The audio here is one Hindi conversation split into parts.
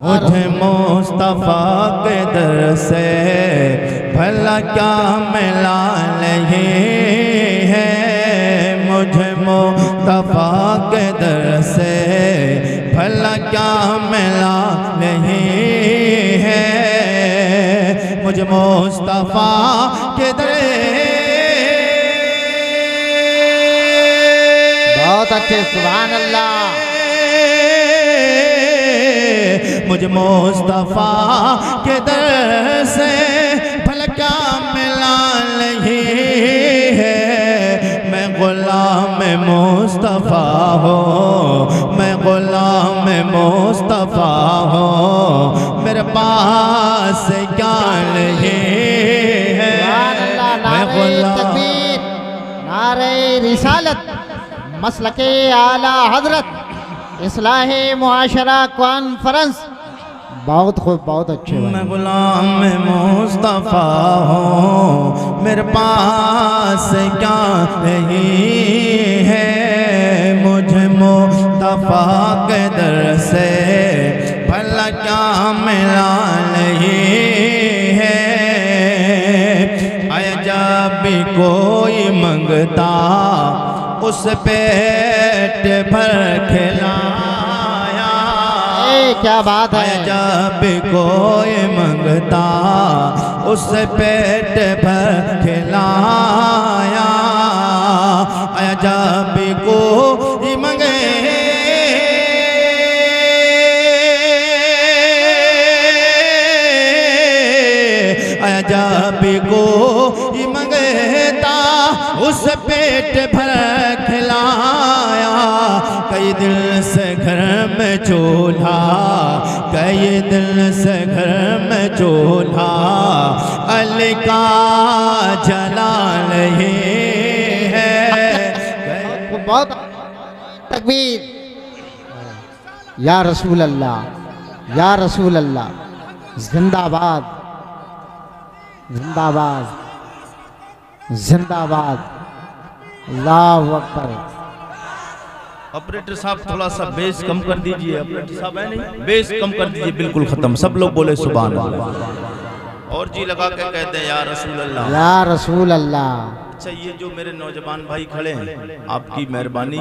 मुझे मुस्तफ़ा के दर से भला क्या मिला नहीं है। मुझे मुस्तफ़ा के दर से भला क्या मिला नहीं है। मुझे मुस्तफ़ा के दर बहुत अच्छे, सुभान अल्लाह। मुझे मुस्तफ़ा के दर से भला क्या मिला नहीं है। मैं गुलाम मुस्तफ़ा हूँ, मैं गुलाम मुस्तफ़ा हूँ, मेरे पास क्या नहीं है। मैं गुलाम नारे रिसालत मसलके आला हजरत इस्लाहे मुआशरा कॉन्फ्रेंस। बहुत खूब, बहुत अच्छे। मैं गुलाम मुस्तफ़ा हूँ, मेरे पास क्या नहीं है। मुझे मुस्तफ़ा के दर से भला क्या मिला नहीं है। आया जब भी कोई मंगता उस पेट भर खिलाया। क्या बात है। जब कोई मंगता उस पेट भर खिलाया। जब कोई मंगे जब कोई मंगता उस पेट भर खिलाया। कई दिल से घर में चूल्हा, कई दिल से घर में चूल्हा अली का जला नहीं है। बहुत तकबीर। या रसूल अल्लाह, या रसूल अल्लाह, जिंदाबाद जिंदाबाद जिंदाबाद। अल्लाहु अकबर। ऑपरेटर साहब थोड़ा सा बेस कम कर दीजिए। ऑपरेटर साहब है नहीं, बेस कम कर दीजिए। बिल्कुल खत्म। सब लोग बोले सुभान अल्लाह और जी लगा के कहते हैं या रसूल अल्लाह, या रसूल अल्लाह। अच्छा, ये जो मेरे नौजवान भाई खड़े हैं, आपकी मेहरबानी,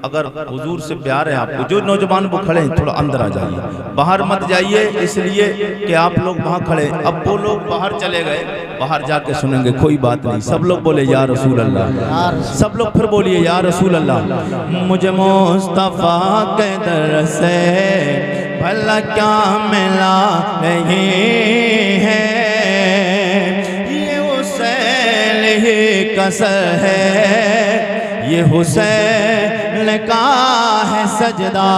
अगर हुजूर से प्यार है आपको, जो नौजवान वो खड़े हैं थोड़ा अंदर आ जाइए, बाहर मत जाइए, इसलिए कि आप लोग वहाँ खड़े। अब वो लोग बाहर चले गए, बाहर जाके सुनेंगे, कोई बात नहीं। सब लोग बोले या रसूल अल्लाह, सब लोग फिर बोलिए या रसूल अल्लाह। मुझे मुस्तफ़ा के दर से भला क्या मिला नहीं है। कसर है ये हुसैन का है सजदा,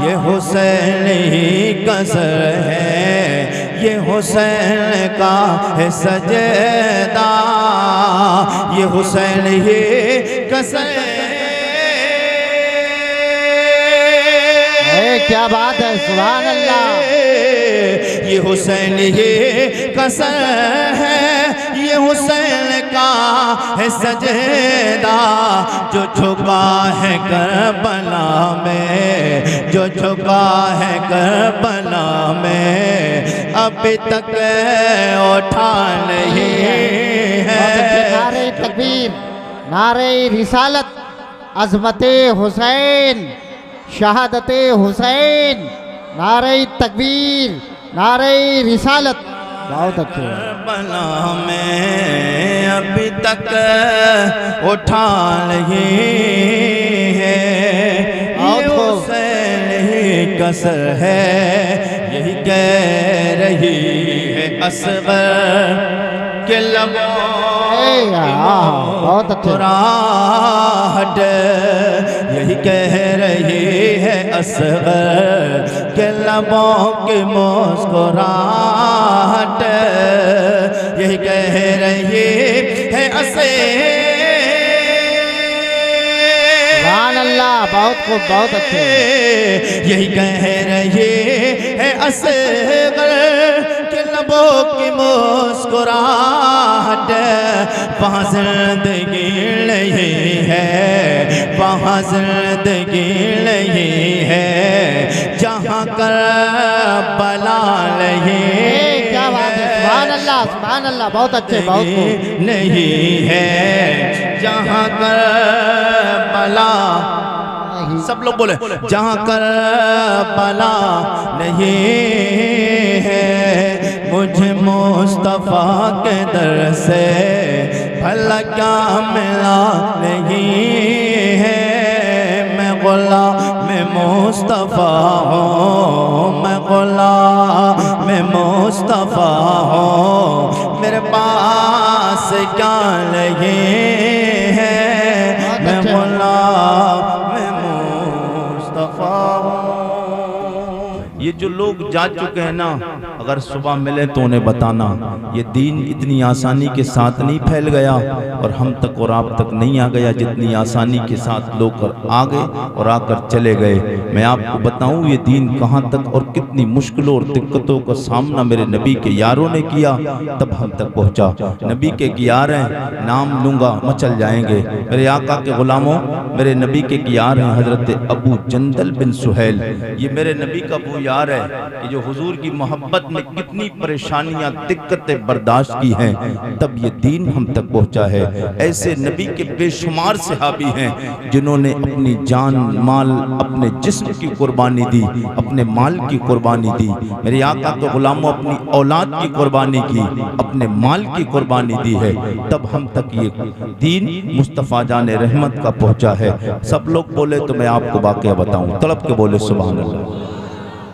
ये हुसैन ही कसर है, ये हुसैन का है सजदा, ये हुसैन ही कसर है। क्या बात है, सुभान अल्लाह। ये हुसैन ही कसर है, ये हुसैन का है सजदा, जो झुका है करबला में, जो झुका है करबला में, अभी तक उठा नहीं है। नारे तकबीर, नारे रिसालत, अज़मते हुसैन, शहादते हुसैन, नारे तकबीर, नारे रिसालत। बहुत अच्छे। करबला में अभी तक उठा नहीं है। ये हुसैन ही कसर है, यही कह रही है असगर के लबों बहुत अच्छे। मुस्कुराहट, यही कह रही है असगर के लबों की मुस्कुराहट, यही कह रही है असगर। सुभान अल्लाह। बहुत खूब, बहुत अच्छे। यही कह रही है असगर के लबों की मुस्कुराहट, वहाँ जिंदगी नहीं है, वहाँ जिंदगी नहीं है, जहाँ कर बला नहीं, क्या बात है, सुभान अल्लाह, बहुत अच्छे, बहुत खूब। नहीं है जहाँ कर बला, सब लोग बोले जहाँ कर बला नहीं है, मुझे मुस्तफा के दर से भला क्या मिला नहीं है। मैं गुलाम मुस्तफा हूँ, मैं गुलाम मुस्तफा हूँ, मेरे पास क्या लगे है, मैं गुलाम मुस्तफा हूँ। ये जो लोग जा चुके हैं ना, अगर सुबह मिले तो उन्हें बताना, ये दीन इतनी आसानी के साथ नहीं फैल गया और हम तक और आप तक नहीं आ गया जितनी आसानी के साथ लोग आ गए और आकर चले गए। मैं आपको बताऊं ये दीन कहां तक और कितनी मुश्किलों और दिक्कतों का सामना मेरे नबी के यारों ने किया, तब हम तक पहुंचा। नबी के यार हैं, नाम लूंगा मचल जाएंगे। मेरे आका के गुलामों, मेरे नबी के यार हैं हजरत अबू जंदल बिन सुहैल। ये मेरे नबी का वो यार है कि जो हुजूर की मोहब्बत में कितनी परेशानियां दिक्कतें बर्दाश्त की हैं, तब ये दीन हम तक पहुंचा है। ऐसे नबी के बेशुमार सहाबी हैं जिन्होंने अपनी जान माल, अपने जिस्म की कुर्बानी दी, अपने माल की कुर्बानी दी। मेरे आका के गुलामों, अपनी औलाद की कुर्बानी की, अपने माल की कुर्बानी दी है, तब हम तक ये दीन मुस्तफ़ा जान रहमत का पहुंचा है। सब लोग बोले तो मैं आपको वाक़या बताऊं, तड़प के बोले सुभान अल्लाह।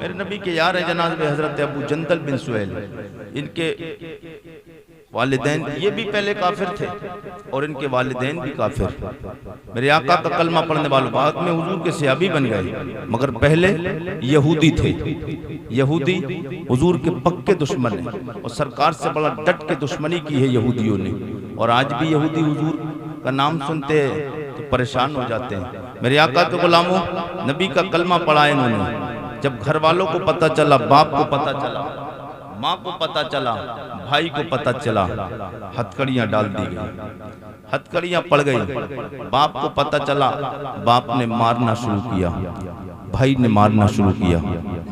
मेरे नबी के यार है जनाब हजरत अबू जंदल बिन सुहैल। इनके वालिदैन ये भी पहले काफिर थे और इनके वालिदैन भी काफिर। मेरे आका का कलमा पढ़ने वालों बाद में हुजूर के सहाबी बन गए, मगर पहले यहूदी थे। यहूदी हुजूर के पक्के दुश्मन है और सरकार से बड़ा डट के दुश्मनी की है यहूदियों ने। और आज भी यहूदी हुजूर का नाम सुनते हैं तो परेशान हो जाते हैं। मेरे आका के गुलामों, नबी का कलमा पढ़ा इन्होंने। जब घर वालों को पता चला, बाप को पता चला, माँ को पता चला, भाई को पता चला, हथकड़ियाँ डाल दी गई, हथकड़ियाँ पड़ गई। बाप को पता चला, बाप ने मारना शुरू किया, भाई ने मारना शुरू किया।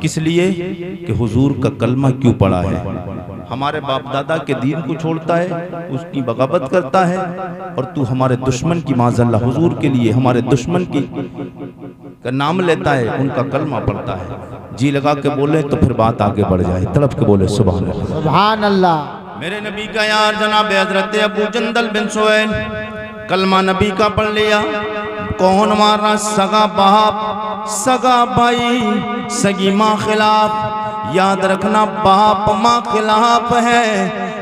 किस लिए कि हुजूर का कलमा क्यों पढ़ा है। हमारे बाप दादा के दीन को छोड़ता है, उसकी बगावत करता है, और तू हमारे दुश्मन की माज़अल्लाह हुजूर के लिए हमारे दुश्मन की का नाम लेता है, उनका कलमा पढ़ता है। जी लगा के बोले तो फिर बात आगे बढ़ जाए, तड़प के बोले सुभान अल्लाह, सुभान अल्लाह। मेरे नबी का यार जनाब हजरत अबू जंदल बिन सुहैल, कलमा नबी का पढ़ लिया। कौन मारना? सगा बाप, सगा भाई, सगी माँ खिलाफ। याद रखना, बाप माँ खिलाफ है।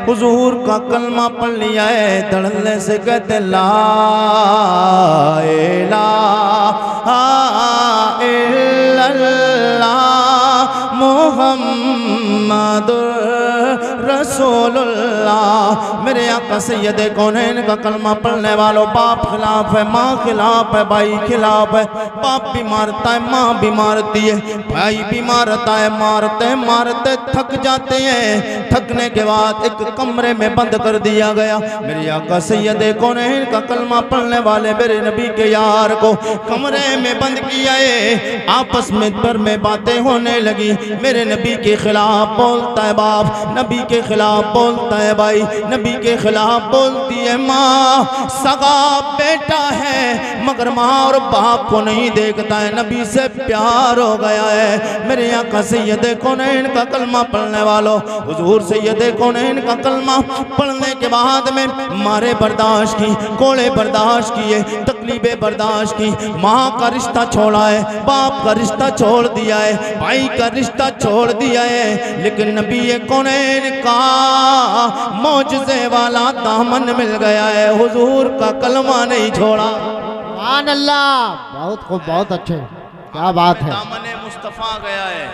हुजूर का कलमा पढ़ लिया है, धड़ल्ले से कहते ला इलाहा इल्लल्लाह मुहम्मदुर रसूलुल्लाह। मेरे आका सैयद कौनैन का कलमा पढ़ने वालों, बाप खिलाफ है, माँ खिलाफ है, भाई खिलाफ है। बाप भी मारता है, माँ भी मारती है, भाई भी मारता है। मारते मारते थक जाते हैं, थकने के बाद एक कमरे में बंद कर दिया गया। मेरे आका सैयद कौनैन का कलमा पढ़ने वाले मेरे नबी के यार को कमरे में बंद किया है। आपस में पर में बातें होने लगी। मेरे नबी के खिलाफ बोलता है बाप, नबी के खिलाफ बोलता है भाई, नबी के खिलाफ बोलती है माँ। सगा बेटा है मगर माँ और बाप को नहीं देखता है, नबी से प्यार हो गया है। मेरे आका सैयद कौनैन का कलमा पढ़ने वालों, हुजूर सैयद कौनैन का कलमा पढ़ने के बाद में मारे बर्दाश्त की, कोड़े बर्दाश्त किए, तकलीफें बर्दाश्त की। माँ का रिश्ता छोड़ा है, बाप का रिश्ता छोड़ दिया है, भाई का रिश्ता छोड़ दिया है, लेकिन नबी कौनैन का मौजज़े वाला दामन मिल गया है। हुजूर का कलमा नहीं छोड़ा। सुभान अल्लाह, बहुत खूब, बहुत अच्छे, क्या बात है। दामन मुस्तफ़ा गया है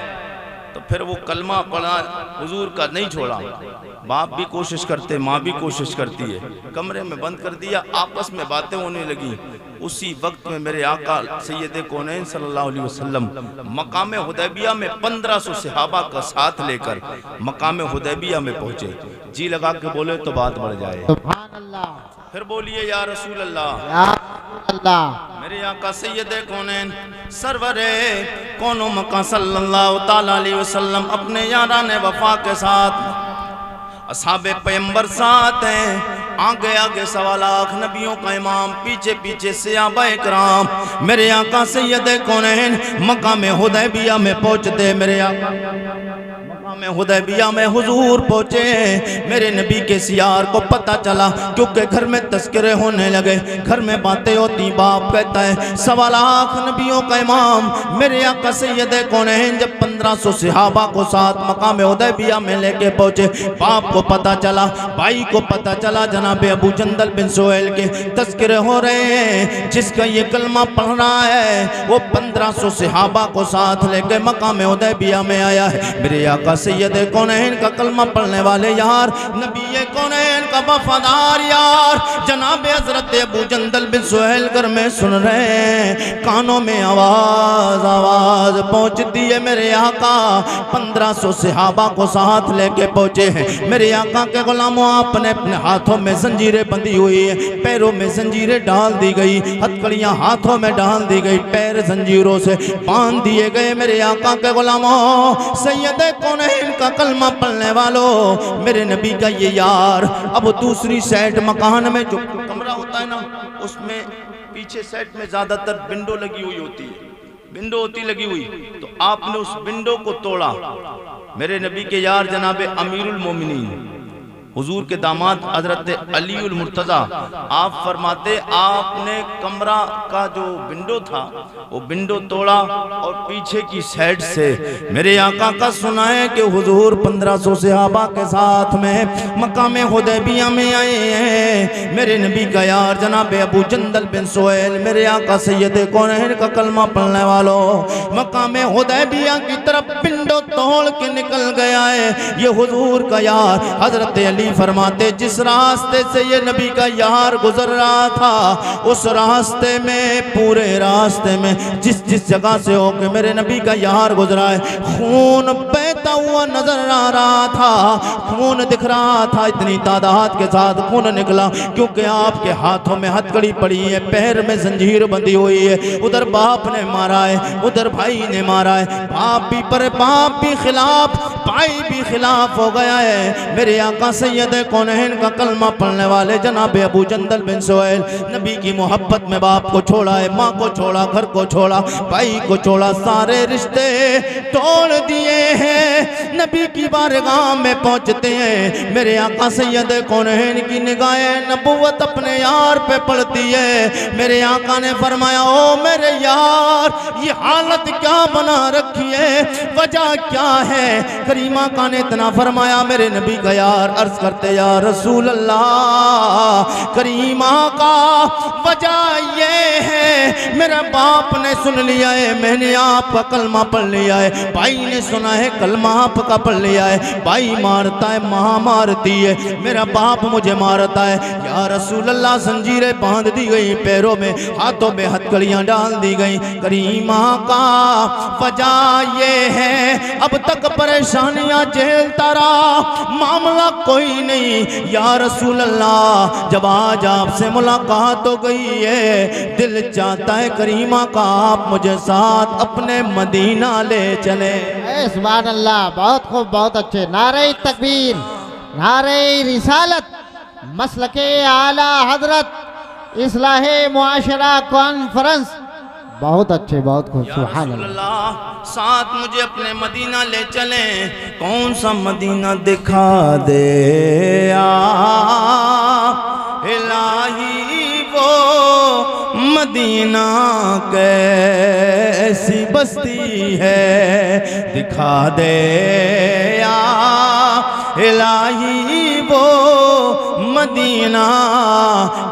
तो फिर वो कलमा पढ़ा, हुजूर का नहीं छोड़ा। बाप भी कोशिश करते, माँ भी कोशिश करती है। कमरे में बंद कर दिया, आपस में बातें होने लगी। उसी वक्त में मेरे आका सैयद कौनैन सल्लल्लाहु अलैहि वसल्लम मकाम हुदैबिया में 1500 सहाबा का साथ लेकर मकाम हुदैबिया में पहुंचे। जी लगा के बोले तो बात बढ़ जाए। सुभान अल्लाह। फिर बोलिए या रसूल अल्लाह। या अल्लाह। मेरे आका सैयदे कौनैन सरवरे कौनो मका सल्लल्लाहु ताला अलैहि वसल्लम अपने याराने वफा के साथ असहाबे पैगंबर साथ हैं। आगे आगे सवा लाख नबियों का इमाम, पीछे पीछे सहाबा इकराम। मेरे आका सैयदे कौनैन मकाम हुदैबिया में पहुंचते, मेरे आका मकाम हुदैबिया में हुजूर पहुंचे। मेरे नबी के सियार को पता चला, क्योंकि घर में तस्करे होने लगे, घर में बातें होती। बाप कहता है सवा लाख नबियों का इमाम मेरे आका सैयदे कौनैन जब 1500 सहाबा को साथ मकाम हुदैबिया में लेके पहुंचे, बाप को पता चला, भाई को पता चला जनाबे अबू जंदल बिन सुहैल के तस्करे हो रहे हैं। जिसका ये कलमा पढ़ रहा है वो 1500 सहाबा को साथ लेके मकाम हुदैबिया में आया है। मेरे आका सैयदे कौनैन का कलमा पढ़ने वाले यार, नबी कौनैन का वफादार यार जनाबे हजरत अबू जंदल बिन सुहैल घर में सुन रहे हैं। कानों में आवाज आवाज पहुंचती है, मेरे आका 1500 सहाबा को साथ लेके पहुंचे हैं। मेरे आका के गुलामों आपने अपने हाथों में जंजीरें बंधी हुई है, पैरों में जंजीरें डाल दी गई, हथकड़ियां हाथों में डाल दी गई, पैर जंजीरों से बांध दिए गए। मेरे आका के गुलामों सैयदे कौनैन का कलमा पढ़ने वालों, मेरे नबी का ये यार अब दूसरी साइड मकान में जो कमरा होता है ना, उसमें पीछे साइड में ज्यादातर विंडो लगी हुई होती है, विंडो होती लगी हुई, तो आपने उस विंडो को तोड़ा। मेरे नबी के यार जनाबे अमीरुल मोमिनीन हुजूर के दामाद हजरत अलीउल मुर्तजा आप फरमाते, आपने कमरा का जो विंडो था वो विंडो तोड़ा और पीछे की साइड से मेरे आका का सुना है कि हुजूर 1500 सहाबा के साथ में मकाम हुदैबिया में आए हैं। मेरे नबी का यार जनाब अबू जंदल बिन सुहैल मेरे आका सैयदे कौनैन का कलमा पढ़ने वालों मकाम हुदैबिया की तरफ विंडो तोड़ के निकल गया है। ये हुजूर का यार हजरत अली फरमाते, जिस रास्ते से ये नबी का यार गुजर रहा था उस रास्ते में, पूरे रास्ते में जिस जिस जगह से होके मेरे नबी का यार गुजरा है, खून बहता हुआ नजर आ रहा था, खून दिख रहा था, इतनी तादाद के साथ खून निकला, क्योंकि आपके हाथों में हथकड़ी पड़ी है, पैर में जंजीर बंधी हुई है। उधर बाप ने मारा है, उधर भाई ने मारा है, बाप भी पर बाप भी खिलाफ, भाई भी खिलाफ हो गया है। मेरे आका सैयदे कौनैन का कलमा पढ़ने वाले जनाब अबू जंदल बिन सुहैल नबी की मोहब्बत में बाप को छोड़ा है, माँ को छोड़ा, घर को छोड़ा, भाई को छोड़ा, सारे रिश्ते तोड़ दिए हैं। नबी की बारगाह में पहुंचते हैं, मेरे आका सैयदे कौनैन की निगाहें नबुव्वत अपने यार पे पड़ती है। मेरे आका ने फरमाया, ओ मेरे यार ये हालत क्या बना रखी है, वजह क्या है? करीमा का ने इतना फरमाया, मेरे नबी का यार अर्ज करते, या रसूल अल्लाह करीमा का वजह ये है मेरा बाप ने सुन लिया है, मैंने आपका कलमा पढ़ लिया है, भाई ने सुना है कलमा आपका पढ़ लिया है, भाई मारता है, माँ मारती है, मेरा बाप मुझे मारता है। या रसूल अल्लाह जंजीरें बांध दी गई, पैरों में हाथों में हथकड़ियां डाल दी गई। करीमा का वजह ये है अब तक परेशानियां झेलता रहा, मामला कोई नहीं। या रसूल अल्लाह जब आज आपसे मुलाकात हो गई है, दिल चाहता है करीमा का आप मुझे साथ अपने मदीना ले चले। सुभान अल्लाह, बहुत खूब, बहुत अच्छे। नारे तकबीर, नारे रिसालत, मसलके आला हजरत इस्लाहे मुआशरा कॉन्फ्रेंस, बहुत अच्छे, बहुत खूब। सुभान अल्लाह, साथ मुझे अपने मदीना ले चले। कौन सा मदीना दिखा दे इलाही, वो मदीना कैसी बस्ती है, दिखा दे इलाही वो मदीना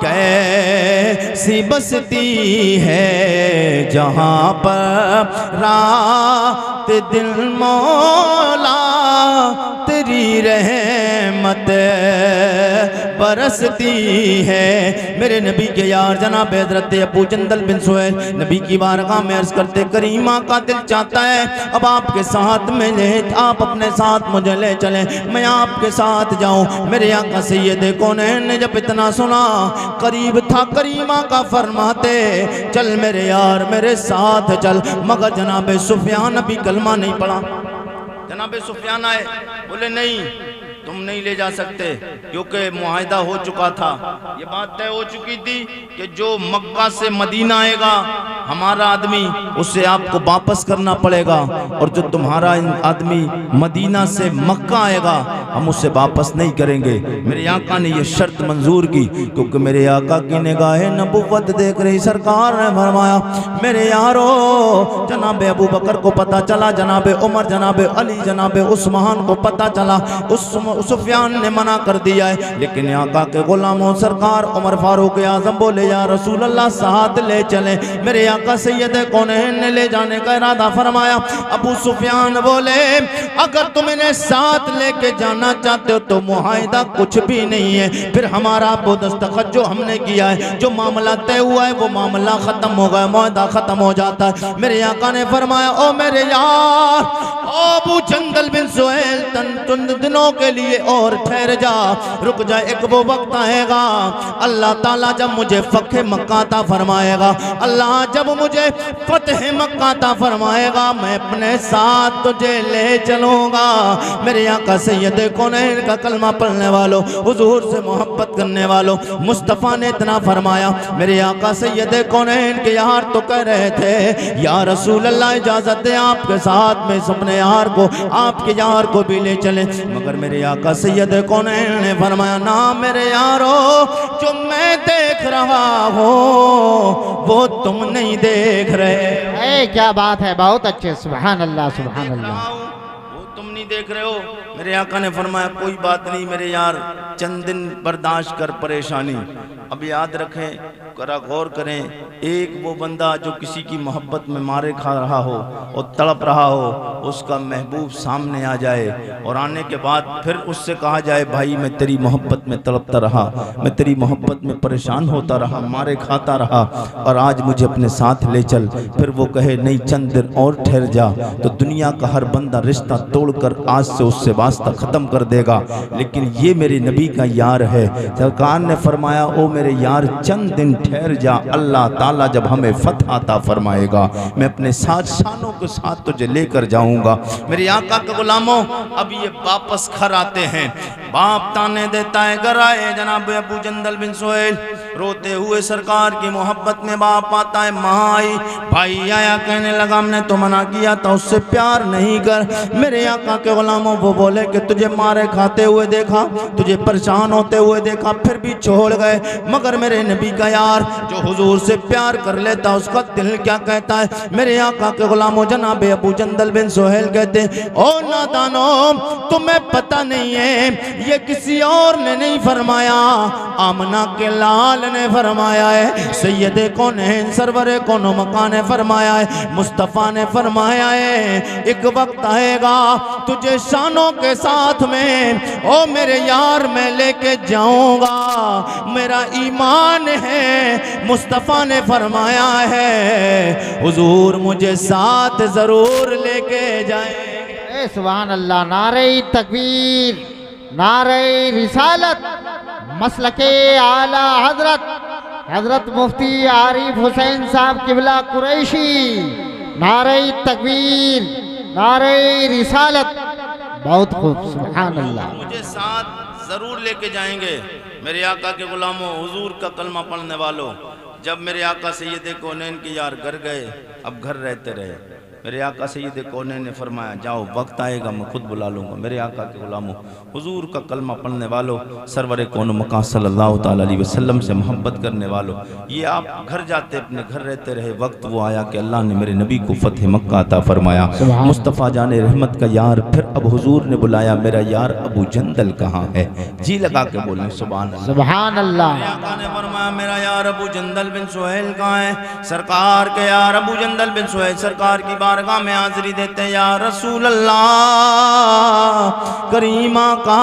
कैसी बस्ती है, जहाँ पर रात दिन मौला तेरी रहमत बरसती है। मेरे नबी के यार जनाब हज़रत अबू जंदल बिन सुहैल नबी की बारगाह में अर्ज करते, करीमा का दिल चाहता है अब आपके साथ में ले, आप अपने साथ मुझे ले चले, मैं आपके साथ जाऊं। मेरे आका सैयद कौनैन ने जब इतना सुना, करीब था करीमा का, फरमाते चल मेरे यार मेरे साथ चल। मगर जनाब सुफियान अभी कलमा नहीं पढ़ा। जनाब सुफियान आए, बोले नहीं तुम नहीं ले जा सकते, क्योंकि मुआहिदा हो चुका था, ये बात तय हो चुकी थी कि जो मक्का से मदीना आएगा हमारा आदमी, उससे आपको वापस करना पड़ेगा, और जो तुम्हारा आदमी मदीना से मक्का आएगा हम उससे वापस नहीं करेंगे। मेरे आका ने ये शर्त मंजूर की, क्योंकि मेरे आका की निगाह नबुव्वत देख रही। सरकार ने फरमाया मेरे यारो, जनाब अबू बकर को पता चला, जनाब उमर, जनाब अली, जनाब उस्मान को पता चला, उस सुफियान ने मना कर दिया है, लेकिन आका के गुलामों सरकार उमर फारूक आजम बोले या रसूल अल्लाह साथ ले चले। मेरे आका सैयद कौनैन ने ले जाने का इरादा फरमाया। अबू सुफियान बोले अगर तुम इन्हें साथ लेके जाना चाहते हो तो मुआहिदा कुछ भी नहीं है, फिर हमारा वो दस्तखत जो हमने किया है, जो मामला तय हुआ है वो मामला खत्म हो गया, मुआहिदा खत्म हो जाता है। मेरे आका ने फरमाया ओ मेरे यार, ओ अबू जंदल बिन सुहैल चंद दिनों के लिए और ठहर जा, रुक जा, एक वो वक्त आएगा अल्लाह ताला जब मुझे फतह मक्का अता फरमाएगा, अल्लाह जब मुझे फतह मक्का अता फरमाएगा मैं अपने साथ तुझे ले चलूंगा। मेरे आका सैयद कौनैन का कलमा पढ़ने वालों, हुजूर से मोहब्बत करने वालों, मुस्तफ़ा ने इतना फरमाया। मेरे आका सैयद कौनैन के यार तो कह रहे थे या रसूल अल्लाह इजाजत दे आपके साथ में अपने यार को, आपके यार को भी ले चले, मगर मेरे आका सैयद कौनैन ने फरमाया ना मेरे यारो, जो मैं देख रहा हूँ वो तुम नहीं देख रहे। क्या बात है, बहुत अच्छे, सुभान अल्लाह सुभान अल्लाह। वो तुम नहीं देख रहे हो। मेरे आका ने फरमाया कोई बात नहीं मेरे यार, चंद दिन बर्दाश्त कर परेशानी। अब याद रखें, करा गौर करें, एक वो बंदा जो किसी की मोहब्बत में मारे खा रहा हो और तड़प रहा हो, उसका महबूब सामने आ जाए और आने के बाद फिर उससे कहा जाए भाई मैं तेरी मोहब्बत में तड़पता रहा, मैं तेरी मोहब्बत में परेशान होता रहा, मारे खाता रहा और आज मुझे अपने साथ ले चल, फिर वो कहे नहीं चंद दिन और ठहर जा, तो दुनिया का हर बंदा रिश्ता तोड़कर आज से उससे वास्ता ख़त्म कर देगा। लेकिन ये मेरे नबी का यार है। सरकार ने फरमाया ओ मेरे यार चंद दिन ठहर जा, अल्लाह ताला जब हमें फतह अता फरमाएगा मैं अपने साथ शानों के साथ तुझे लेकर जाऊंगा। मेरे आका के गुलामों, अब ये वापस घर आते हैं, बाप ताने देता है, घर आए जनाब अबू जंदल बिन सुहैल रोते हुए सरकार की मोहब्बत में, बाप आता है, माँ आई, भाई आया, कहने लगा हमने तो मना किया था उससे प्यार नहीं कर। मेरे आका के गुलामों वो बोले कि तुझे मारे खाते हुए देखा, तुझे परेशान होते हुए देखा, फिर भी छोड़ गए, मगर मेरे नबी का यार जो हुजूर से प्यार कर लेता उसका दिल क्या कहता है। मेरे आका के गुलामों जनाब अबू जंदल बिन सुहैल कहते ओ नादानो तुम्हें पता नहीं है ये किसी और ने नहीं फरमाया, आमना के लाल ने फरमाया है, सैयद कौनैन सरवरे कौनो मकान ने फरमाया है, मुस्तफ़ा ने फरमाया है एक वक्त आएगा तुझे शानों के साथ में ओ मेरे यार मैं लेके जाऊंगा, मेरा ईमान है, मुस्तफ़ा ने फरमाया है हुजूर मुझे साथ जरूर लेके जाएंगे। सुभान अल्लाह, नारे तकबीर, नारे रिसालत, मसलके आला हजरत हजरत मुफ्ती आरिफ हुसैन साहब किबला कुरैशी, नारे तकबीर, नारे रिसालत, बहुत खूब, सुभान अल्लाह। मुझे साथ जरूर लेके जाएंगे। मेरे आका के गुलामों, हुजूर का कलमा पढ़ने वालों, जब मेरे आका सैयद कौनैन के यार घर गए, अब घर रहते रहे। मेरे आका सैयद कौनैन ने फरमाया जाओ वक्त आएगा मैं खुद बुला लूँगा। मेरे आका के गुलामों, हुजूर का कलमा पढ़ने वालों, सरवर कौनो मकान सल्लल्लाहु ताला अलैहि वसल्लम से मोहब्बत करने वालों, ये आप घर जाते अपने घर रहते रहे, वक्त वो आया कि अल्लाह ने मेरे नबी को फतह मक्का अता फरमाया। मुस्तफ़ा जाने रहमत का यार, फिर अब हुजूर ने बुलाया मेरा यार अबू जंदल कहाँ है, जी लगा के बोले सुभान अल्लाह, सुभान अल्लाह। मेरे आका ने फरमाया मेरा यार अबू जंदल बिन सुहैल कहाँ है। सरकार के यार अबू जंदल बिन सुहैल सरकार की बारगाह में हाजिरी देते, या रसूल अल्लाह करीमा का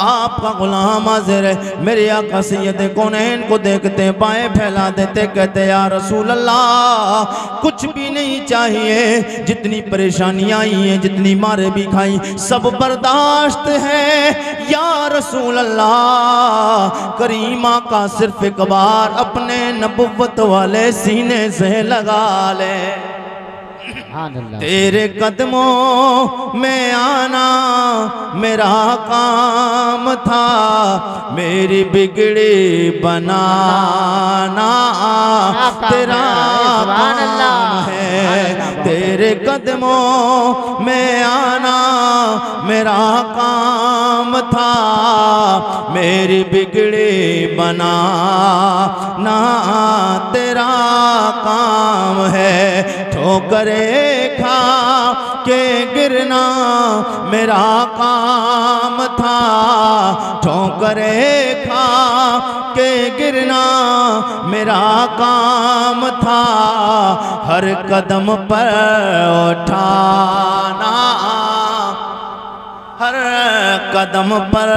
आपका गुलाम हाजिर है। मेरे आका सैयद कौनैन को देखते बाएं फैला देते, कहते या रसूल अल्लाह कुछ भी नहीं चाहिए, जितनी परेशानियां आई हैं, जितनी मारे भी खाई, सब बर्दाश्त है या रसूल अल्लाह। करीमा का सिर्फ एक बार अपने नबुव्वत वाले सीने से लगा ले। तेरे कदमों में आना मेरा काम था, मेरी बिगड़ी बनाना तेरा काम है। तेरे कदमों में आना मेरा काम था, मेरी बिगड़ी बनाना तेरा काम है। ठोकरे खा के गिरना मेरा काम था, ठोकरे खा के गिरना मेरा काम था, हर कदम पर उठाना, हर कदम पर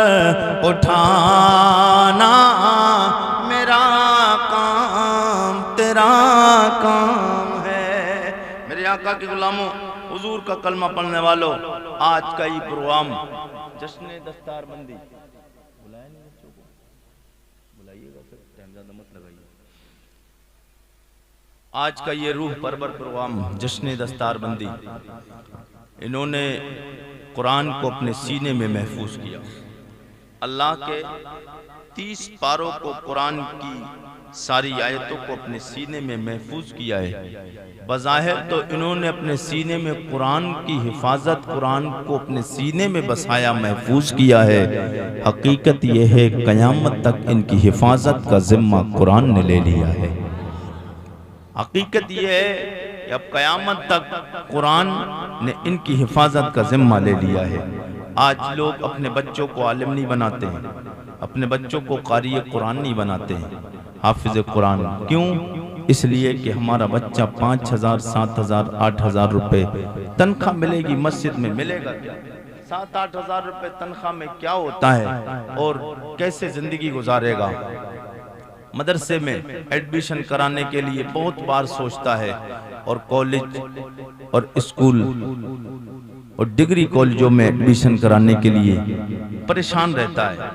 उठाना मेरा काम तेरा काम है। मेरे आका के गुलामों, हुजूर का कलमा पढ़ने वालों, आज का ये प्रोग्राम जश्न दस्तारबंदी, बुलाया नहीं बच्चों को, बुलाइएगा फिर, टाइम ज़्यादा मत लगाइए। आज का ये रूह परवर प्रोग्राम जश्न दस्तारबंदी, इन्होंने कुरान को अपने सीने में महफूज किया। अल्लाह के 30 पारों को, कुरान की सारी आयतों को अपने सीने में महफूज किया है। बज़ाहिर तो इन्होंने अपने सीने में कुरान की हिफाजत, कुरान को अपने सीने में बसाया, महफूज किया है। हकीकत यह है क़यामत तक इनकी हिफाजत का जिम्मा कुरान ने ले लिया है। हकीकत यह है कि अब क़यामत तक कुरान ने इनकी हिफाजत का जिम्मा ले लिया है। आज लोग अपने बच्चों को आलिम नहीं बनाते हैं, अपने बच्चों को कारी कुरान नहीं बनाते हैं, हाफिज कुरान। क्यों? इसलिए कि हमारा बच्चा 5,000, 7,000, 8,000 रुपए तनख्वाह मिलेगी, मस्जिद में मिलेगा क्या? 7-8 हज़ार रुपए तनख्वाह में क्या होता है और कैसे जिंदगी गुजारेगा? मदरसे में एडमिशन कराने के लिए बहुत बार सोचता है, और कॉलेज और स्कूल और डिग्री कॉलेजों में एडमिशन कराने के लिए परेशान रहता है।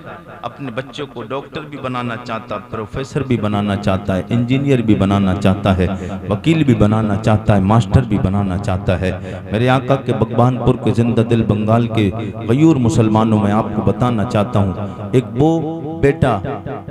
अपने बच्चों को डॉक्टर भी बनाना चाहता, प्रोफेसर भी बनाना चाहता है, इंजीनियर भी बनाना चाहता है, वकील भी बनाना चाहता है, मास्टर भी बनाना चाहता है। मेरे आका के बगबानपुर के जिंदा दिल बंगाल के गयूर मुसलमानों में आपको बताना चाहता हूँ, एक वो बेटा,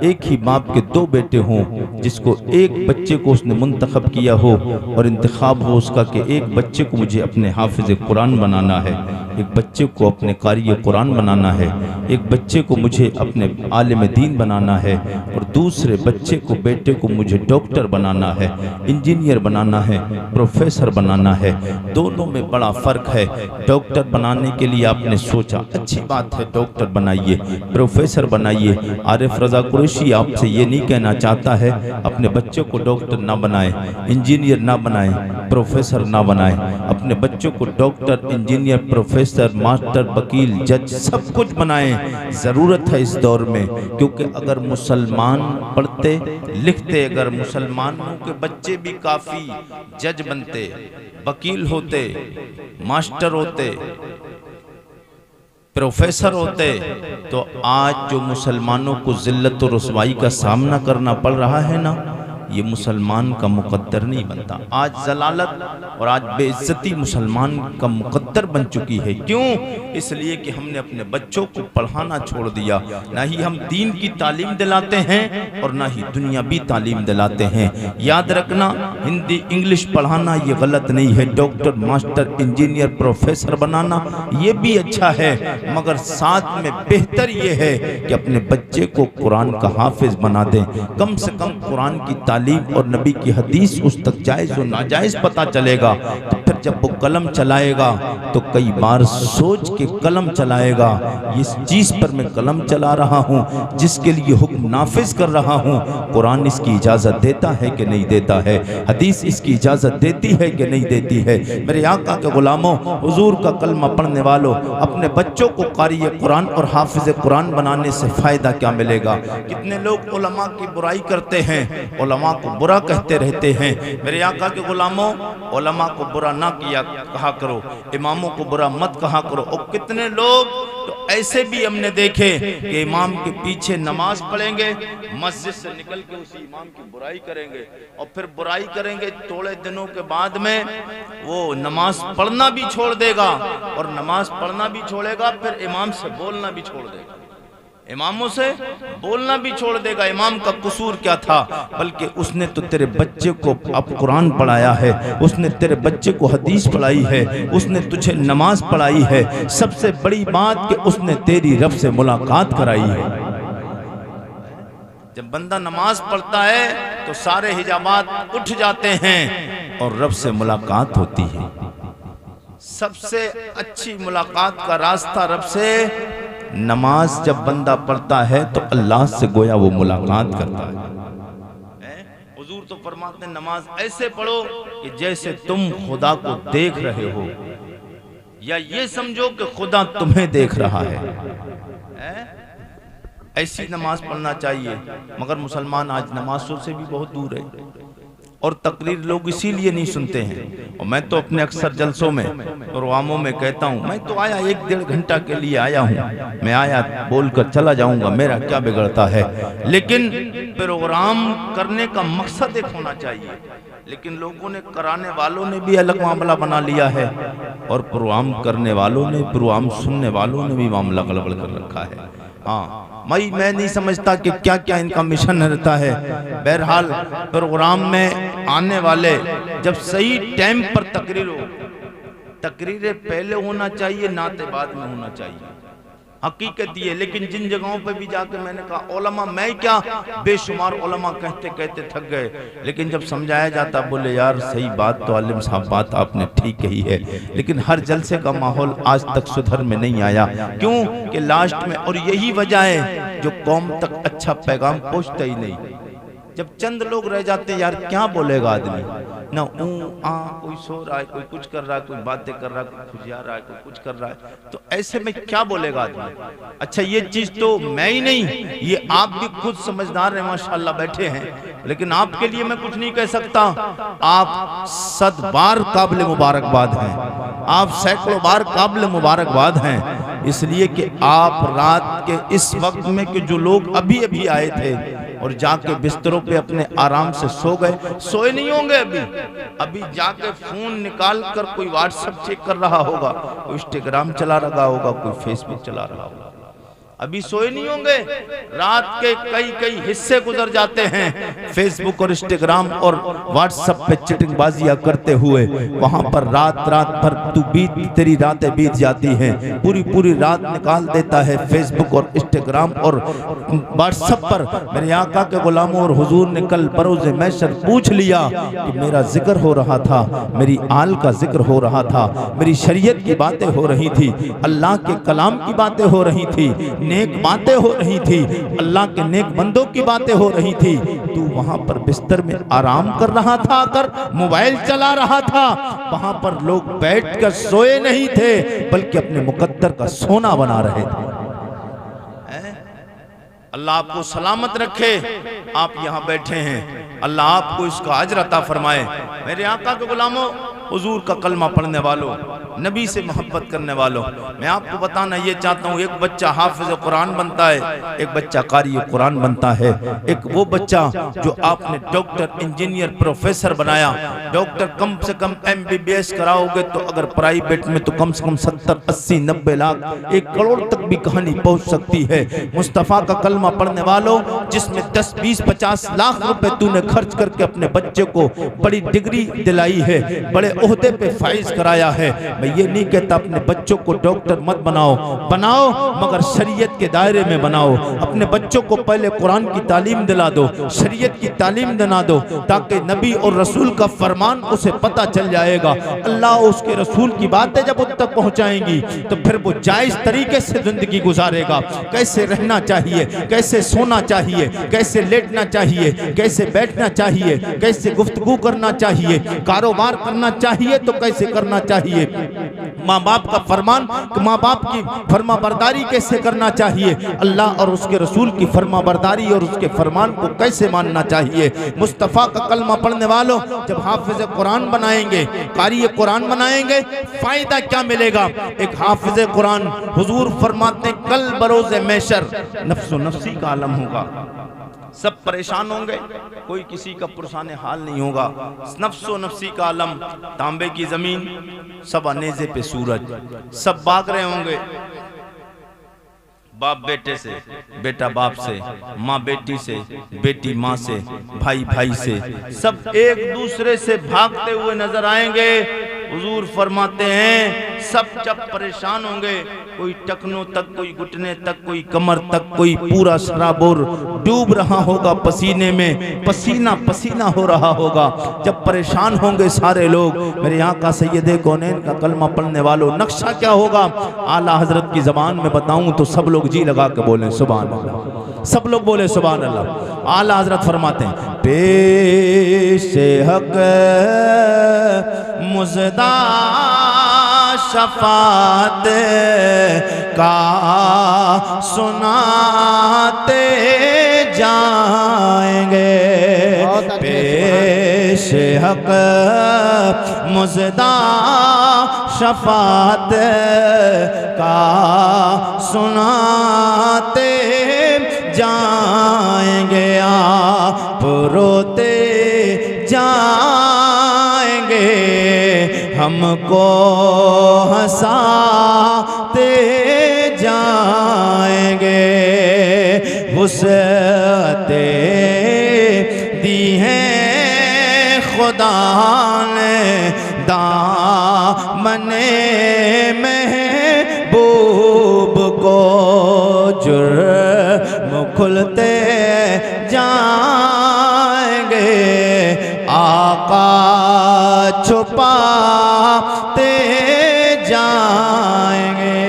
एक ही बाप के 2 बेटे हों, जिसको एक बच्चे को उसने मुंतखब किया हो और इंतखाब हो उसका कि एक बच्चे को मुझे अपने हाफिज कुरान बनाना है, एक बच्चे को अपने कारी कुरान बनाना है, एक बच्चे को मुझे अपने आलिम दीन बनाना है, और दूसरे बच्चे को, बेटे को मुझे डॉक्टर बनाना है, इंजीनियर बनाना है, प्रोफेसर बनाना है। दोनों में बड़ा फ़र्क है। डॉक्टर बनाने के लिए आपने सोचा, अच्छी बात है, डॉक्टर बनाइए, प्रोफेसर बनाइए। आरिफ रज़ा कुरैशी आपसे ये नहीं कहना चाहता है अपने बच्चों को डॉक्टर ना बनाए, इंजीनियर ना बनाए, प्रोफेसर ना बनाए। अपने बच्चों को डॉक्टर, इंजीनियर, प्रोफेसर, मास्टर, वकील, जज सब कुछ बनाए। ज़रूरत है इस दौर में, क्योंकि अगर मुसलमान पढ़ते लिखते, अगर मुसलमानों के बच्चे भी काफ़ी जज बनते, वकील होते, मास्टर होते, प्रोफेसर होते, तो आज जो मुसलमानों को जिल्लत और रुसवाई का सामना करना पड़ रहा है ना, ये मुसलमान का मुकद्दर नहीं बनता। आज जलालत और आज बेइज्जती मुसलमान का मुकद्दर बन चुकी है। क्यों? इसलिए कि हमने अपने बच्चों को पढ़ाना छोड़ दिया। ना ही हम दीन की तालीम दिलाते हैं और ना ही दुनियावी तालीम दिलाते हैं। याद रखना, हिंदी इंग्लिश पढ़ाना ये गलत नहीं है। डॉक्टर, मास्टर, इंजीनियर, प्रोफेसर बनाना ये भी अच्छा है, मगर साथ में बेहतर ये है कि अपने बच्चे को कुरान का हाफिज बना दें। कम से कम कुरान की तालीम तालीम और नबी की हदीस उस तक जायज़ और नाजायज़ पता चलेगा, तो फिर जब वो कलम चलाएगा तो कई बार सोच के कलम चलाएगा, इस चीज़ पर मैं कलम चला रहा हूँ, जिसके लिए हुक्म नाफिज कर रहा हूँ, कुरान इसकी इजाज़त देता है कि नहीं देता है, हदीस इसकी इजाज़त देती है कि नहीं देती है। मेरे आका के गुलामों, हुजूर का कलमा पढ़ने वालों, अपने बच्चों को कारी कुरान और हाफिज कुरान बनाने से फ़ायदा क्या मिलेगा। कितने लोग उलमा की बुराई करते हैं, उलमा को बुरा कहते रहते हैं। मेरे आका के गुलामों, उलमा को बुरा ना किया कहा करो, इमामों को बुरा मत कहा करो। और कितने लोग तो ऐसे भी हमने देखे कि इमाम के पीछे नमाज पढ़ेंगे, मस्जिद से निकल के उसी इमाम की बुराई करेंगे, और फिर बुराई करेंगे, थोड़े दिनों के बाद में वो नमाज पढ़ना भी छोड़ देगा, और नमाज पढ़ना भी छोड़ेगा, फिर इमाम से बोलना भी छोड़ देगा, इमामों से बोलना भी छोड़ देगा। इमाम का कसूर क्या था, बल्कि उसने तो तेरे बच्चे को अब कुरान पढ़ाया है, उसने तेरे बच्चे को हदीस पढ़ाई है, उसने तुझे नमाज पढ़ाई है, सबसे बड़ी बात कि उसने तेरी रब से मुलाकात कराई है। जब बंदा नमाज पढ़ता है तो सारे हिजाबात उठ जाते हैं और रब से मुलाकात होती है। सबसे अच्छी मुलाकात का रास्ता रब से, नमाज जब बंदा पढ़ता है तो अल्लाह से गोया वो मुलाकात करता है। हुजूर तो फरमाते हैं नमाज ऐसे पढ़ो कि जैसे तुम खुदा को देख रहे हो, या ये समझो कि खुदा तुम्हें देख रहा है। ऐसी नमाज पढ़ना चाहिए। मगर मुसलमान आज नमाजों से भी बहुत दूर है, और तकरीर लोग इसीलिए नहीं सुनते हैं। और मैं तो अपने अक्सर जलसों में, प्रोग्रामों में कहता हूँ, मैं तो आया 1-1.5 घंटा के लिए आया हूँ, मैं आया बोलकर चला जाऊँगा, मेरा क्या बिगड़ता है। लेकिन प्रोग्राम करने का मकसद एक होना चाहिए। लेकिन लोगों ने, कराने वालों ने भी अलग मामला बना लिया है, और प्रोग्राम करने वालों ने, प्रोग्राम सुनने वालों ने भी मामला गड़बड़ कर रखा है। हाँ, मैं नहीं समझता कि क्या क्या इनका मिशन रहता है। बहरहाल प्रोग्राम में आने वाले जब सही टाइम पर तकरीर हो, तकरीरें पहले होना चाहिए, नाते बाद में होना चाहिए, हकीकत ये। लेकिन जिन जगहों पे भी जाके मैंने कहा, उलमा, मैं क्या बेशुमार उलमा कहते कहते थक गए, लेकिन जब समझाया जाता बोले यार सही बात तो आलिम साहब, बात आपने ठीक कही है, लेकिन हर जलसे का माहौल आज तक सुधर में नहीं आया। क्यों कि लास्ट में, और यही वजह है जो कौम तक अच्छा पैगाम पहुंचता ही नहीं। जब चंद लोग रह जाते, यार क्या बोलेगा आदमी, ना कोई सो रहा है, कोई कुछ कर रहा है, कोई बातें कर रहा है, कोई खुजिया रहा है, कोई कुछ कर रहा है, तो ऐसे में क्या बोलेगा आदमी। अच्छा, ये चीज तो मैं ही नहीं, ये आप भी खुद समझदार हैं, माशाल्लाह बैठे हैं, लेकिन आपके लिए मैं कुछ नहीं कह सकता। आप 100 बार काबिल मुबारकबाद हैं, आप सैकड़ों बार काबिल मुबारकबाद हैं, इसलिए कि आप रात के इस वक्त में कि जो लोग अभी अभी आए थे और जाके बिस्तरों पे अपने आराम से सो गए, सोए नहीं होंगे अभी जाके फोन निकाल कर कोई व्हाट्सएप चेक कर रहा होगा, कोई इंस्टाग्राम चला रहा होगा, कोई फेसबुक चला रहा होगा, अभी सोए नहीं होंगे। रात के कई हिस्से गुजर जाते हैं फेसबुक और इंस्टाग्राम और व्हाट्सएप पे चैटिंग बाजियां करते हुए। वहां पर रात भर तेरी रातें बीत जाती हैं, पूरी रात निकाल देता है फेसबुक और इंस्टाग्राम और व्हाट्सएप पर। मेरे आका के गुलामों, और हुजूर ने कल बरोज़े महशर पूछ लिया कि मेरा जिक्र हो रहा था, मेरी आल का जिक्र हो रहा था, मेरी शरीयत की बातें हो रही थी, अल्लाह के कलाम की बातें हो रही थी, नेक बातें हो रही थी, अल्लाह के नेक बंदों की बातें हो रही थी, तू वहां पर बिस्तर में आराम कर रहा था, अगर मोबाइल चला रहा था। वहां पर लोग बैठकर सोए नहीं थे, बल्कि अपने मुकद्दर का सोना बना रहे थे। अल्लाह आपको सलामत रखे, आप यहाँ बैठे हैं, अल्लाह आपको इसका अजर अता फरमाए। मेरे आका के गुलामों, हुजूर का कलमा पढ़ने वालों, नबी से मोहब्बत करने वालों, मैं आपको बताना ये चाहता हूँ, एक बच्चा हाफिज कुरान बनता है, एक बच्चा कारी कुरान बनता है, एक वो बच्चा जो आपने डॉक्टर, इंजीनियर, प्रोफेसर बनाया। डॉक्टर कम से कम MBBS कराओगे तो अगर प्राइवेट में तो कम से कम 70, 80, 90 लाख, 1 करोड़ तक भी कहानी पहुंच सकती है। मुस्तफ़ा का कलमा पढ़ने वालों, जिसमें 10, 20, 50 लाख रुपए तूने खर्च करके अपने बच्चे को बड़ी डिग्री दिलाई है, बड़े ओहदे पे फाइज कराया है। मैं ये नहीं कहता अपने बच्चों को डॉक्टर मत बनाओ, बनाओ मगर शरीयत के दायरे में बनाओ। अपने बच्चों को पहले कुरान की तालीम दिला दो, शरीयत की तालीम दिला दो, ताकि नबी और रसूल का फरमान उसे पता चल जाएगा। अल्लाह उसके रसूल की बातें जब उन तक पहुंचाएंगी तो फिर वो जायज तरीके से जिंदगी गुजारेगा। कैसे रहना चाहिए, कैसे सोना चाहिए, कैसे लेटना चाहिए, कैसे बैठना चाहिए, कैसे गुफ्तगू करना चाहिए, कारोबार करना चाहिए तो कैसे करना चाहिए, माँ बाप का फरमान, माँ बाप की फरमा बरदारी कैसे करना चाहिए, अल्लाह और उसके रसूल की फरमा बरदारी और उसके फरमान को कैसे मानना चाहिए। मुस्तफ़ा का कलमा पढ़ने वालों जब हाफिज कुरान बनाएंगे, कारी कुरान बनाएंगे, फायदा क्या मिलेगा। एक हाफिज कुरान हुजूर फरमाते कल बरोज़े महशर नफ्सो नफ्सी का आलम होगा, सब परेशान होंगे, कोई किसी का पुरसाने हाल नहीं होगा। नफ्सो नफ्सी का आलम, तांबे की जमीन, सब अनेजे पे सूरज, सब भाग रहे होंगे, बाप बेटे से, बेटा बाप से, माँ बेटी से, बेटी माँ से, भाई भाई से, सब एक दूसरे से भागते हुए नजर आएंगे। हुजूर फरमाते हैं सब जब परेशान होंगे, कोई टखनों तक, कोई घुटने तक, कोई कमर तक, कोई पूरा सराबोर डूब रहा होगा पसीने में, पसीना पसीना हो रहा होगा। जब परेशान होंगे सारे लोग, मेरे यहाँ का सैयदे कौनैन का कलमा पढ़ने वालों, नक्शा क्या होगा आला हजरत की जबान में बताऊं तो सब लोग जी लगा के बोले सुभान अल्लाह, सब लोग बोले सुभान अल्लाह। आला हजरत फरमाते हैं पेशे हक मुजदा शफात का सुनाते जाएंगे, पेश हक मुजदा शफात का सुनाते जाएंगे, आप रोते जाएंगे, हमको हंसाते जाएंगे। वुसअते दी है खुदा ने दामने महबूब को, जुर्म खुलते जाएंगे, आका छुपाते जाएंगे।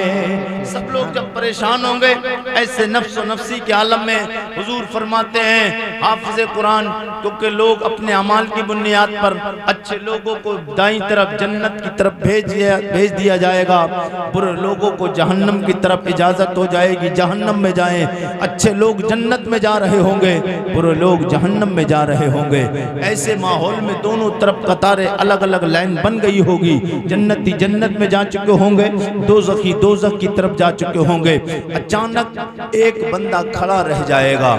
सब लोग जब परेशान होंगे ऐसे नफ्सो नफ्सी के आलम में हुजूर फरमाते हैं हाफिज़े कुरान, क्योंकि लोग अपने अमाल की बुनियाद पर अच्छे लोगों को दाईं तरफ जन्नत की तरफ भेज दिया जाएगा, बुरे लोगों को जहन्नम की तरफ इजाज़त हो जाएगी, जहन्नम में जाएं। अच्छे लोग जन्नत में जा रहे होंगे, बुरे लोग जहन्नम में जा रहे होंगे। ऐसे माहौल में दोनों तरफ कतारें अलग अलग लाइन बन गई होगी। जन्नती जन्नत में जा चुके होंगे, दोज़खी दोज़ख की तरफ जा चुके होंगे। अचानक एक बंदा खड़ा रह जाएगा,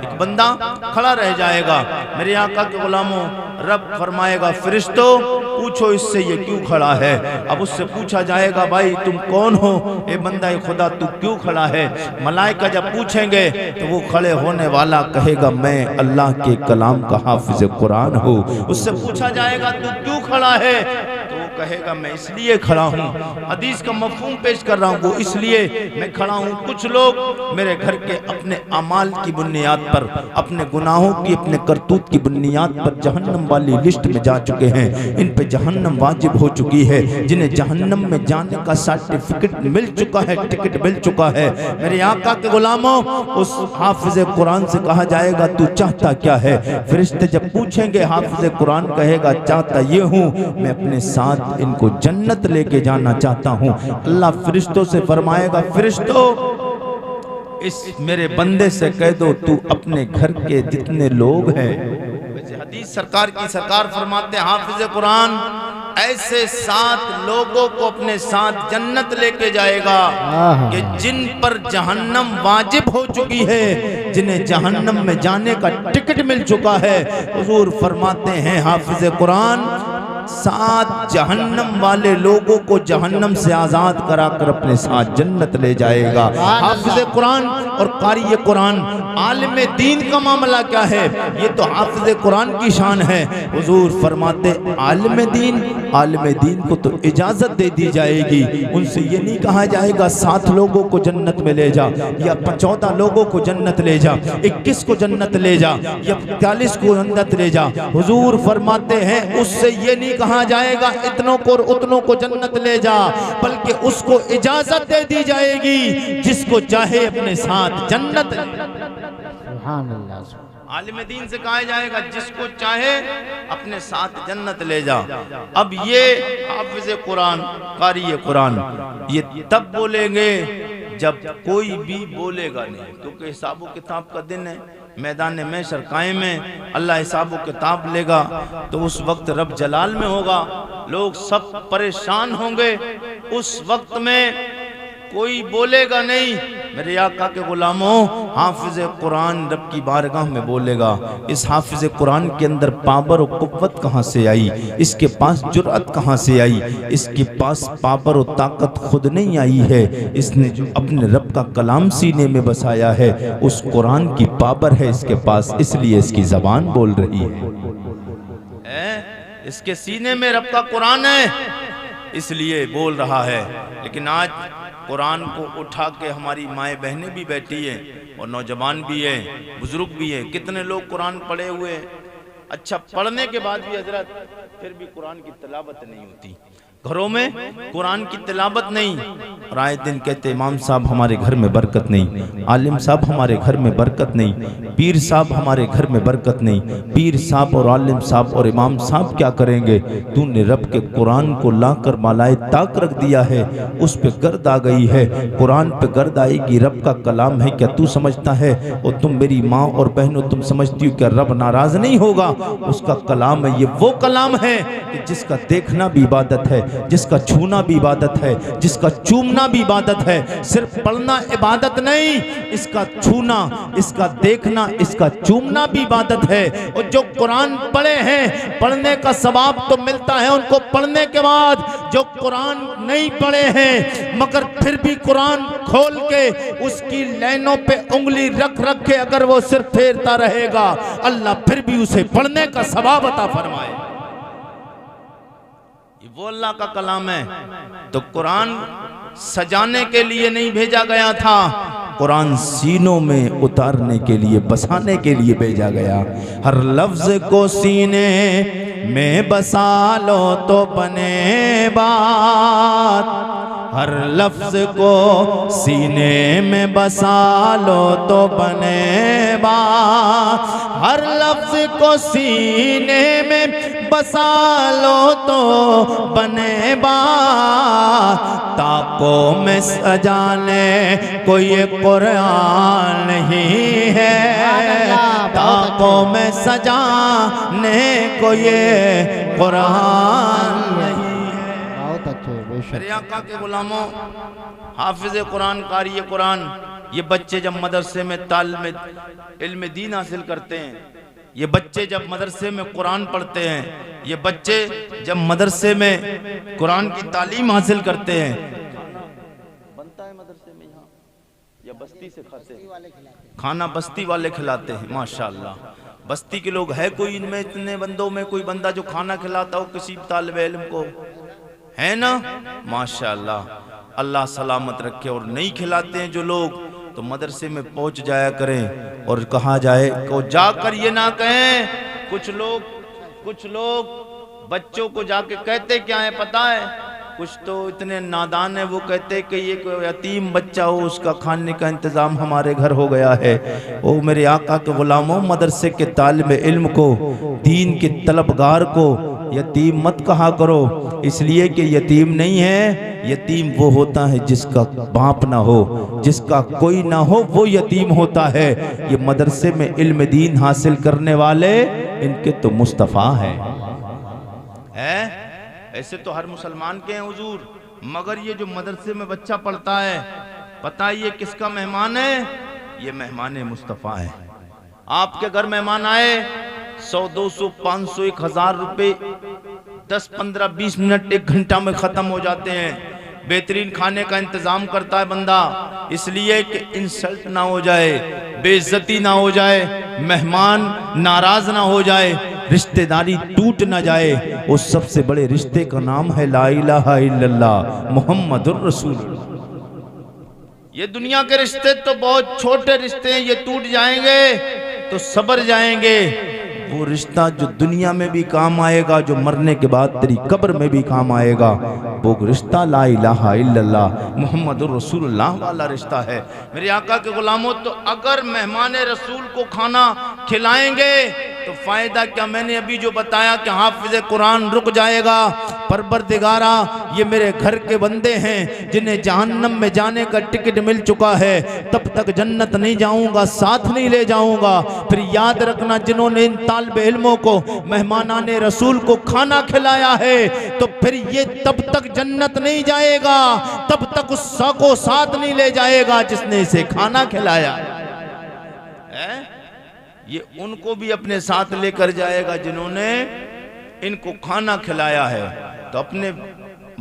एक बंदा खड़ा रह जाएगा। मेरे आका के गुलामों, रब फरमाएगा फरिश्तों पूछो इससे ये क्यों खड़ा है। अब उससे पूछा जाएगा भाई तुम कौन हो, ए बंदा खुदा तू क्यों खड़ा है। मलाइका जब पूछेंगे तो वो खड़े होने वाला कहेगा मैं अल्लाह के कलाम का हाफिज कुरान हूँ। उससे पूछा जाएगा तू क्यों खड़ा है, तो वो कहेगा मैं इसलिए खड़ा हूँ, हदीस का मफहूम पेश कर रहा हूँ, वो इसलिए मैं खड़ा हूँ। कुछ लोग मेरे घर के अपने अमाल की बुनियाद पर, अपने गुनाहों की, अपने करतूत की बुनियाद पर जहन्नम वाली लिस्ट में जा चुके हैं। इन पे जहन्नम वाजिब हो चुकी है, जिन्हें जहन्नम में जाने का सर्टिफिकेट मिल चुका है, टिकट मिल चुका है। मेरे आका के गुलामों, उस हाफिज़े कुरान से कहा जाएगा तू चाहता क्या है। फरिश्ते जब पूछेंगे हाफिज़े कुरान कहेगा चाहता ये हूँ, मैं अपने साथ इनको जन्नत लेके जाना चाहता हूँ। अल्लाह फरिश्तों से फरमाएगा फरिश्तों इस मेरे बंदे से कह दो तू अपने घर के जितने लोग हैं, हदीस सरकार की सरकार फरमाते हाफिज़े कुरान ऐसे 7 लोगों को अपने साथ जन्नत लेके जाएगा कि जिन पर जहन्नम वाजिब हो चुकी है, जिन्हें जहन्नम में जाने का टिकट मिल चुका है। हुजूर फरमाते हैं हाफिज़े कुरान साथ जहन्नम वाले लोगों को जहन्नम से आजाद कराकर अपने साथ जन्नत ले जाएगा। हाफिज कुरान और कारी कुरान, आलिम दीन का मामला क्या है? ये तो हाफिज कुरान की शान है। हुजूर फरमाते आलिम दीन को तो इजाजत दे दी जाएगी, उनसे ये नहीं कहा जाएगा 7 लोगों को जन्नत में ले जा, या 14 लोगों को जन्नत ले जा, 21 को जन्नत ले जा, या 41 को जन्नत ले जा। हुजूर फरमाते हैं उससे ये नहीं कहा जाएगा इतनों को उतनों को जन्नत ले जा, बल्कि उसको इजाजत दे दी जाएगी जिसको चाहे अपने साथ जन्नत। सुभान अल्लाह। आलिम दीन से कहा जाएगा जिसको चाहे अपने साथ जन्नत ले जा। अब ये हाफिज कुरान, कारी कुरान, ये तब बोलेंगे जब कोई भी बोलेगा नहीं, क्योंकि हिसाब किताब का दिन है, मैदान में कायम है, अल्लाह हिसाब किताब लेगा। तो उस वक्त रब जलाल में होगा, लोग सब परेशान होंगे। उस वक्त में कोई बोलेगा नहीं। मेरे आका के गुलामों, हाफिज कुरान रब की बारगाह में बोलेगा। इस हाफिज कुरान के अंदर पावर और कुव्वत कहाँ से आई? इसके पास जुर्अत कहाँ से आई? इसके पास पावर और ताकत खुद नहीं आई है, इसने जो अपने रब का कलाम सीने में बसाया है, उस कुरान की पावर है इसके पास, इसलिए इसकी जबान बोल रही है। इसके सीने में रब का कुरान है, इसलिए बोल रहा है। लेकिन आज कुरान को उठा के हमारी माएँ बहनें भी बैठी हैं और नौजवान भी हैं, बुजुर्ग भी हैं। कितने लोग कुरान पढ़े हुए हैं, अच्छा पढ़ने के बाद भी हजरत फिर भी कुरान की तिलावत नहीं होती, घरों में कुरान की तिलावत नहीं। और आए दिन कहते इमाम साहब हमारे घर में बरकत नहीं, आलिम साहब हमारे घर में बरकत नहीं, पीर साहब हमारे घर में बरकत नहीं। पीर साहब और आलिम साहब और इमाम साहब क्या करेंगे? तूने रब के कुरान को लाकर मालाए ताक रख दिया है, उस पे गर्द आ गई है, कुरान पे गर्द आएगी। रब का कलाम है, क्या तू समझता है? और तुम मेरी माँ और बहनों, तुम समझती हो क्या रब नाराज नहीं होगा? उसका कलाम है, ये वो कलाम है कि जिसका देखना भी इबादत है, जिसका छूना भी इबादत है, जिसका चूमना भी इबादत है। सिर्फ पढ़ना इबादत नहीं, इसका छूना, इसका देखना, इसका चूमना भी इबादत है। और जो कुरान पढ़े हैं, पढ़ने का सवाब तो मिलता है उनको पढ़ने के बाद। जो कुरान नहीं पढ़े हैं मगर फिर भी कुरान खोल के उसकी लाइनों पे उंगली रख रख के अगर वो सिर फेरता रहेगा, अल्लाह फिर भी उसे पढ़ने का सवाब अता फरमाए। वो अल्लाह का कलाम है। तो कुरान सजाने के लिए नहीं भेजा गया था, कुरान सीनों में उतारने के लिए, बसाने के लिए भेजा गया। हर लफ्ज को सीने में बसा लो तो बने बात, हर लफ्ज को सीने में बसा लो तो बने बात, हर लफ्ज को सीने में बसा लो तो बने बात। ताकों में सजाने को ये कुरान नहीं है, ताकों में सजाने को ये कुरान नहीं है। बहुत अच्छे। मेरे आका के गुलामों, हाफिज कुरान, कारी कुरान, ये बच्चे जब मदरसे में तालीम इल्म दीन हासिल करते हैं, ये बच्चे जब मदरसे में कुरान पढ़ते हैं, ये बच्चे जब मदरसे में कुरान की तालीम हासिल करते हैं, बनता है मदरसे में यहाँ या बस्ती से खाते हैं? खाना बस्ती वाले खिलाते हैं। माशाअल्लाह, बस्ती के लोग है कोई इनमें, इतने बंदों में कोई बंदा जो खाना खिलाता हो किसी तालिब इल्म को? है ना? माशाअल्लाह, अल्लाह सलामत रखे। और नहीं खिलाते हैं जो लोग, तो मदरसे में पहुंच जाया करें और कहा जाए को जाकर ये ना कहें। कुछ लोग बच्चों को जाके कहते क्या है पता है? कुछ तो इतने नादान है, वो कहते कि ये कोई यतीम बच्चा हो, उसका खाने का इंतज़ाम हमारे घर हो गया है। ओ मेरे आका के गुलामों, मदरसे के तालिब इल्म को, दीन के तलबगार को यतीम मत कहा करो, इसलिए कि यतीम नहीं है। यतीम वो होता है जिसका बाप ना हो, जिसका कोई ना हो, वो यतीम होता है। ये मदरसे में इल्म दीन हासिल करने वाले, इनके तो मुस्तफ़ा है। ऐसे तो हर मुसलमान के हैं हुजूर, मगर ये जो मदरसे में बच्चा पढ़ता है, पता है ये किसका मेहमान है? ये मेहमान मुस्तफ़ा है। आपके घर मेहमान आए, 100, 200, 500, 1000 रुपए 10, 15, 20 मिनट 1 घंटा में ख़त्म हो जाते हैं। बेहतरीन खाने का इंतज़ाम करता है बंदा, इसलिए कि इंसल्ट ना हो जाए, बेइज्जती ना हो जाए, मेहमान नाराज़ ना हो जाए, रिश्तेदारी टूट ना जाए। उस सबसे बड़े रिश्ते का नाम है ला इलाहा इल्लल्लाह मुहम्मदुर रसूलुल्लाह। ये दुनिया के रिश्ते तो बहुत छोटे रिश्ते हैं, ये टूट जाएंगे तो सबर जाएंगे। वो रिश्ता जो दुनिया में भी काम आएगा, जो मरने के बाद तेरी कब्र में भी काम आएगा, वो रिश्ता ला इलाहा इल्लल्लाह मुहम्मदुर रसूलुल्लाह वाला रिश्ता है। मेरे आका के गुलामों, तो अगर मेहमान रसूल को खाना खिलाएंगे तो फायदा क्या? मैंने अभी जो बताया कि हाफिज़ कुरान रुक जाएगा, परवरदिगारा ये मेरे घर के बंदे हैं जिन्हें जहन्नम में जाने का टिकट मिल चुका है, तब तक जन्नत नहीं जाऊंगा, साथ नहीं ले जाऊंगा। फिर याद रखना, जिन्होंने इन तालिब इल्मों को, मेहमानाने रसूल को खाना खिलाया है, तो फिर ये तब तक जन्नत नहीं जाएगा, तब तक उस को साथ नहीं ले जाएगा जिसने इसे खाना खिलाया है। ये उनको भी अपने साथ लेकर जाएगा जिन्होंने इनको खाना खिलाया है। तो अपने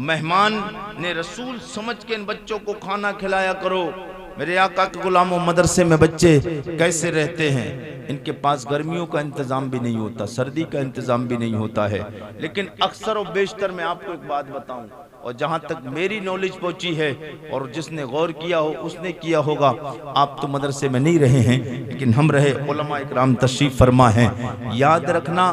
मेहमान ने रसूल समझ के इन बच्चों को खाना खिलाया करो। मेरे आका के गुलामों, मदरसे में बच्चे कैसे रहते हैं? इनके पास गर्मियों का इंतज़ाम भी नहीं होता, सर्दी का इंतज़ाम भी नहीं होता है। लेकिन अक्सर और बेशतर मैं आपको एक बात बताऊं, और जहाँ तक मेरी नॉलेज पहुँची है और जिसने गौर किया हो उसने किया होगा, आप तो मदरसे में नहीं रहे हैं लेकिन हम रहे, उलमा इकराम तशरीफ़ फरमा हैं। याद रखना,